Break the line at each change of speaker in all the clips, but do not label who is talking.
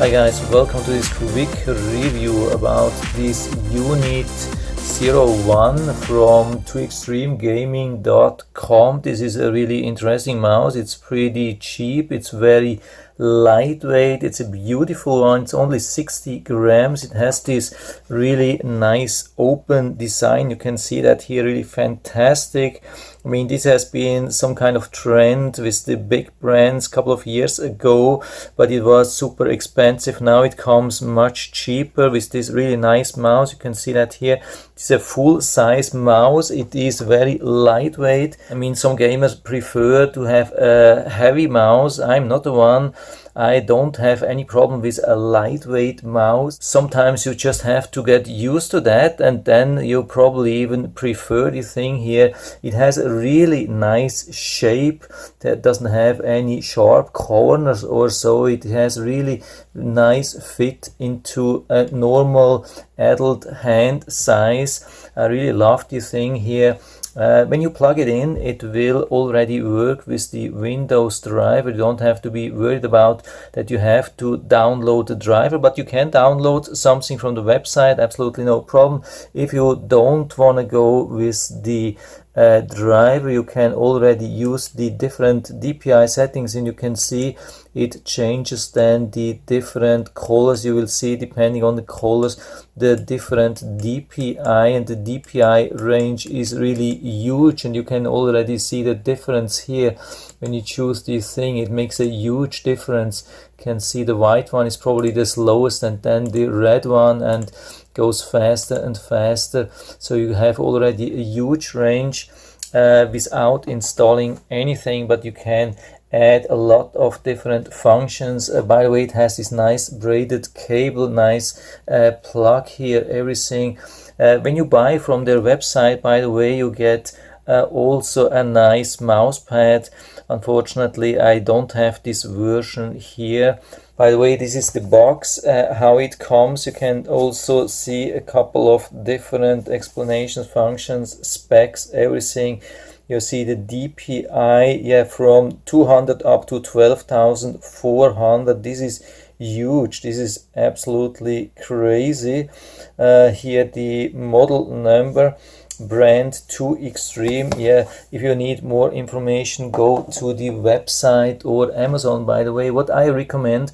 Hi guys, welcome to this quick review about this Unit-01 from 2ExtremeGaming.com. This is a really interesting mouse. It's pretty cheap, it's very lightweight, it's a beautiful one. It's only 60 grams. It has this really nice open design. You can see that here, really fantastic. I mean, this has been some kind of trend with the big brands a couple of years ago, but it was super expensive. Now it comes much cheaper with this really nice mouse. You can see that here. It's a full-size mouse. It is very lightweight. I mean, some gamers prefer to have a heavy mouse. I'm not the one. I don't have any problem with a lightweight mouse. Sometimes you just have to get used to that, and then you probably even prefer the thing here. It has a really nice shape that doesn't have any sharp corners or so. It has really nice fit into a normal adult hand size. I really love the thing here. When you plug it in, it will already work with the Windows driver. You don't have to be worried about that you have to download the driver, but you can download something from the website, absolutely no problem. If you don't want to go with the driver, you can already use the different DPI settings, and you can see it changes then the different colors. You will see, depending on the colors, the different DPI, and the DPI range is really huge, and you can already see the difference here. When you choose this thing, it makes a huge difference. You can see the white one is probably the slowest, and then the red one, and goes faster and faster. So you have already a huge range without installing anything, but you can add a lot of different functions. By the way, it has this nice braided cable, nice plug here, everything. When you buy from their website, by the way, you get also a nice mousepad. Unfortunately, I don't have this version here. By the way, this is the box, how it comes. You can also see a couple of different explanations, functions, specs, everything. You see the DPI, from 200 up to 12,400. This is huge. This is absolutely crazy. Here the model number, brand 2Extreme. If you need more information, go to the website or Amazon. By the way, what I recommend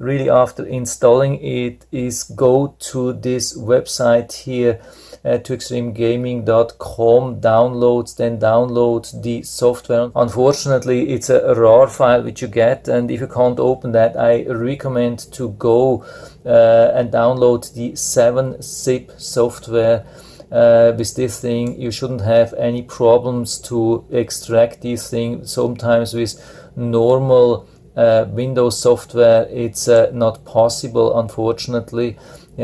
really after installing it is go to this website here at 2extremegaming.com, downloads, then download the software. Unfortunately, it's a RAR file which you get, and if you can't open that, I recommend to go and download the 7-zip software. With this thing, you shouldn't have any problems to extract this thing. Sometimes with normal Windows software, it's not possible, unfortunately.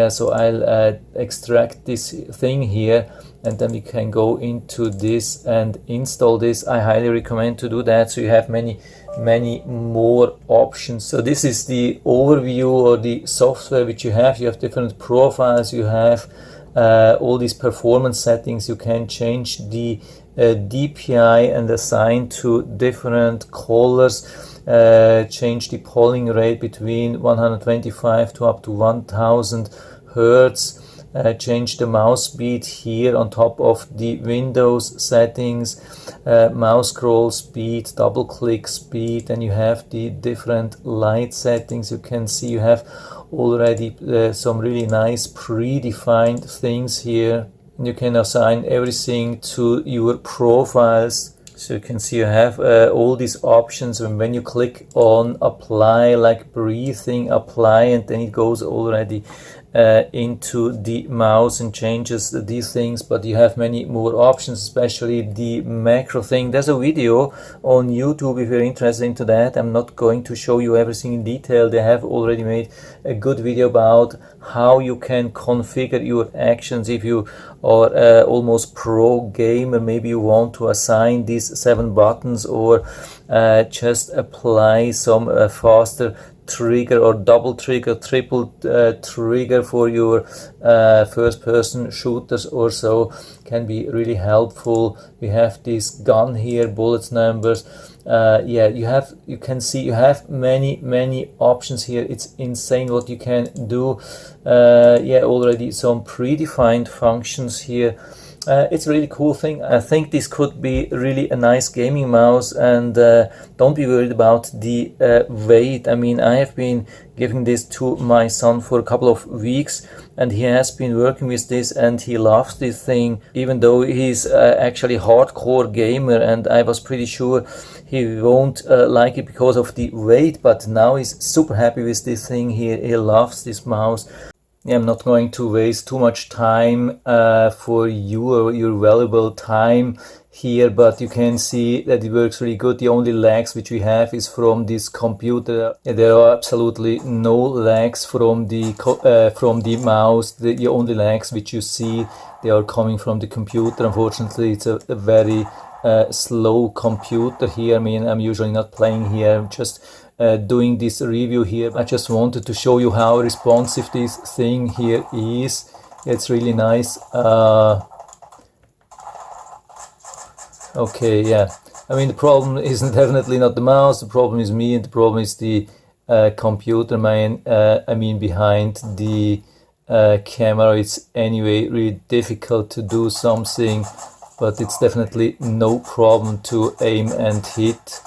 So I'll extract this thing here, and then we can go into this and install this. I highly recommend to do that, so you have many more options. So this is the overview or the software which you have. You have different profiles, you have all these performance settings. You can change the DPI and assign to different colors, change the polling rate between 125 to up to 1000 Hertz, change the mouse speed here on top of the Windows settings, mouse scroll speed, double click speed, and you have the different light settings. You can see you have already some really nice predefined things here. You can assign everything to your profiles. So you can see you have all these options, and when you click on apply, like breathing, apply, and then it goes already into the mouse and changes these things. But you have many more options, especially the macro thing. There's a video on YouTube if you're interested into that. I'm not going to show you everything in detail. They have already made a good video about how you can configure your actions if you are almost pro gamer. Maybe you want to assign these 7 buttons, or just apply some faster trigger or double trigger, triple trigger for your first person shooters or so. Can be really helpful. We have this gun here, bullets numbers. Yeah, you can see you have many options here. It's insane what you can do. Yeah, already some predefined functions here. It's a really cool thing. I think this could be really a nice gaming mouse, and don't be worried about the weight. I mean, I have been giving this to my son for a couple of weeks, and he has been working with this and he loves this thing, even though he's actually a hardcore gamer, and I was pretty sure he won't like it because of the weight, but now he's super happy with this thing. He loves this mouse. Yeah, I'm not going to waste too much time for you or your valuable time here, but you can see that it works really good. The only lags which we have is from this computer. There are absolutely no lags from the mouse. The only lags which you see, they are coming from the computer. Unfortunately, it's a very slow computer here. I mean, I'm usually not playing here. I'm just doing this review here. I just wanted to show you how responsive this thing here is. It's really nice. Okay, yeah. I mean, the problem is definitely not the mouse. The problem is me, and the problem is the computer. I mean, behind the camera. It's anyway really difficult to do something, but it's definitely no problem to aim and hit.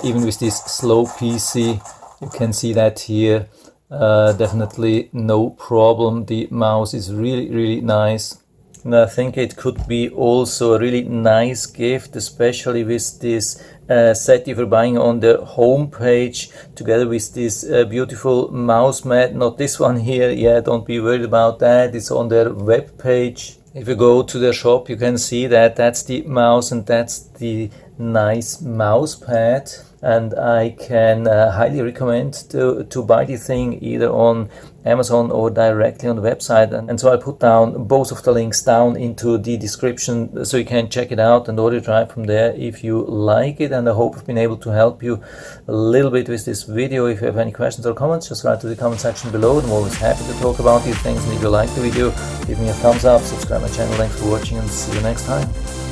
Even with this slow PC, you can see that here. Definitely no problem. The mouse is really nice. And I think it could be also a really nice gift, especially with this set if you're buying on the home page, together with this beautiful mouse mat. Not this one here, yeah, don't be worried about that. It's on their web page. If you go to their shop, you can see that that's the mouse and that's the nice mouse pad, and I can highly recommend to buy the thing either on Amazon or directly on the website, and so I put down both of the links down into the description so you can check it out and order it right from there if you like it. And I hope I've been able to help you a little bit with this video. If you have any questions or comments, just write to the comment section below. I'm always happy to talk about these things, and if you like the video, give me a thumbs up, subscribe my channel. Thanks for watching, and see you next time.